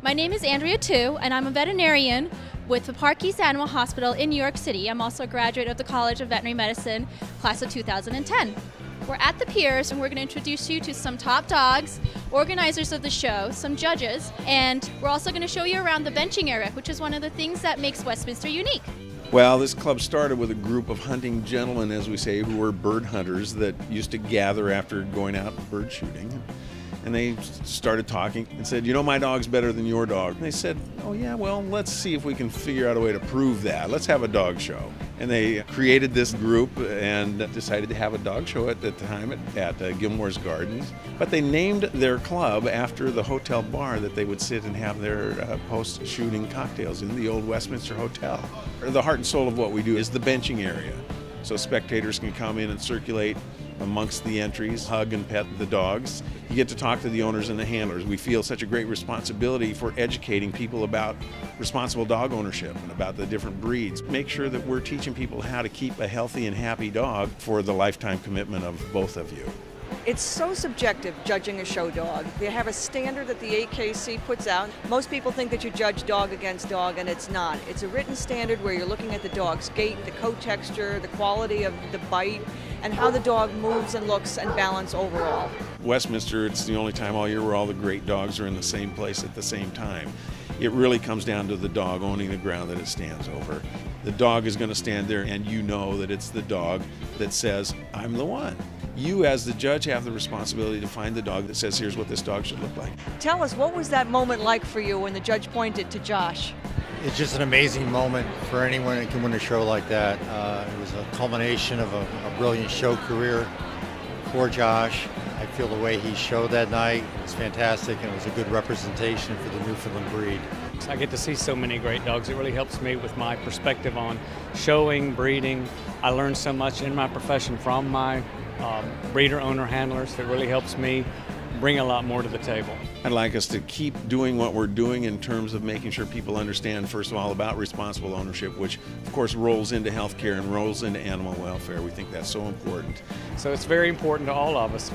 My name is Andrea Tu, and I'm a veterinarian with the Park East Animal Hospital in New York City. I'm also a graduate of the College of Veterinary Medicine, class of 2010. We're at the Piers, and we're going to introduce you to some top dogs, organizers of the show, some judges, and we're also going to show you around the benching area, which is one of the things that makes Westminster unique. Well, this club started with a group of hunting gentlemen, as we say, who were bird hunters that used to gather after going out bird shooting. And they started talking and said, you know, my dog's better than your dog. And they said, oh yeah, well, let's see if we can figure out a way to prove that. Let's have a dog show. And they created this group and decided to have a dog show at the time at Gilmore's Gardens. But they named their club after the hotel bar that they would sit and have their post-shooting cocktails in, the old Westminster Hotel. The heart and soul of what we do is the benching area. So spectators can come in and circulate amongst the entries, hug and pet the dogs. You get to talk to the owners and the handlers. We feel such a great responsibility for educating people about responsible dog ownership and about the different breeds. Make sure that we're teaching people how to keep a healthy and happy dog for the lifetime commitment of both of you. It's so subjective judging a show dog. They have a standard that the AKC puts out. Most people think that you judge dog against dog, and it's not. It's a written standard where you're looking at the dog's gait, the coat texture, the quality of the bite, and how the dog moves and looks and balance overall. Westminster, it's the only time all year where all the great dogs are in the same place at the same time. It really comes down to the dog owning the ground that it stands over. The dog is going to stand there, and you know that it's the dog that says, I'm the one. You, as the judge, have the responsibility to find the dog that says, here's what this dog should look like. Tell us, what was that moment like for you when the judge pointed to Josh? It's just an amazing moment for anyone that can win a show like that. It was a culmination of a brilliant show career for Josh. I feel the way he showed that night was fantastic, and it was a good representation for the Newfoundland breed. I get to see so many great dogs. It really helps me with my perspective on showing, breeding. I learned so much in my profession from my breeder, owner, handlers. It really helps me bring a lot more to the table. I'd like us to keep doing what we're doing in terms of making sure people understand, first of all, about responsible ownership, which of course rolls into healthcare and rolls into animal welfare. We think that's so important. So it's very important to all of us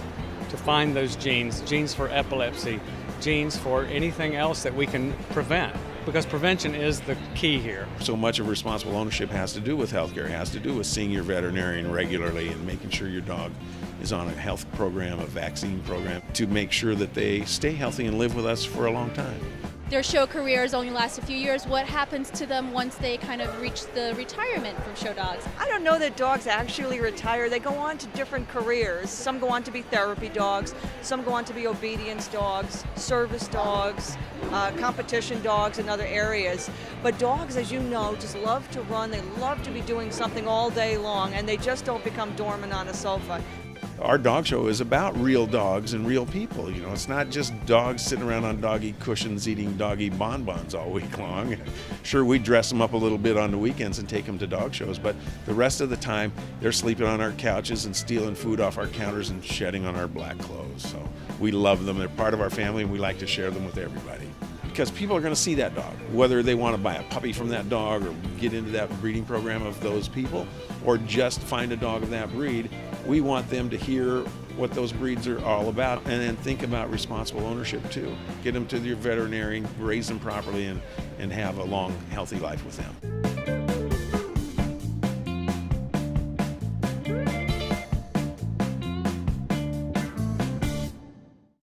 to find those genes for epilepsy, genes for anything else that we can prevent, because prevention is the key here. So much of responsible ownership has to do with healthcare, has to do with seeing your veterinarian regularly and making sure your dog is on a health program, a vaccine program, to make sure that they stay healthy and live with us for a long time. Their show careers only last a few years. What happens to them once they kind of reach the retirement from show dogs? I don't know that dogs actually retire. They go on to different careers. Some go on to be therapy dogs, some go on to be obedience dogs, service dogs, competition dogs in other areas. But dogs, as you know, just love to run. They love to be doing something all day long, and they just don't become dormant on a sofa. Our dog show is about real dogs and real people. You know, it's not just dogs sitting around on doggy cushions eating doggy bonbons all week long. Sure, we dress them up a little bit on the weekends and take them to dog shows, but the rest of the time they're sleeping on our couches and stealing food off our counters and shedding on our black clothes. So we love them. They're part of our family, and we like to share them with everybody. Because people are going to see that dog, whether they want to buy a puppy from that dog or get into that breeding program of those people, or just find a dog of that breed. We want them to hear what those breeds are all about, and then think about responsible ownership too. Get them to your veterinarian, raise them properly, and have a long, healthy life with them.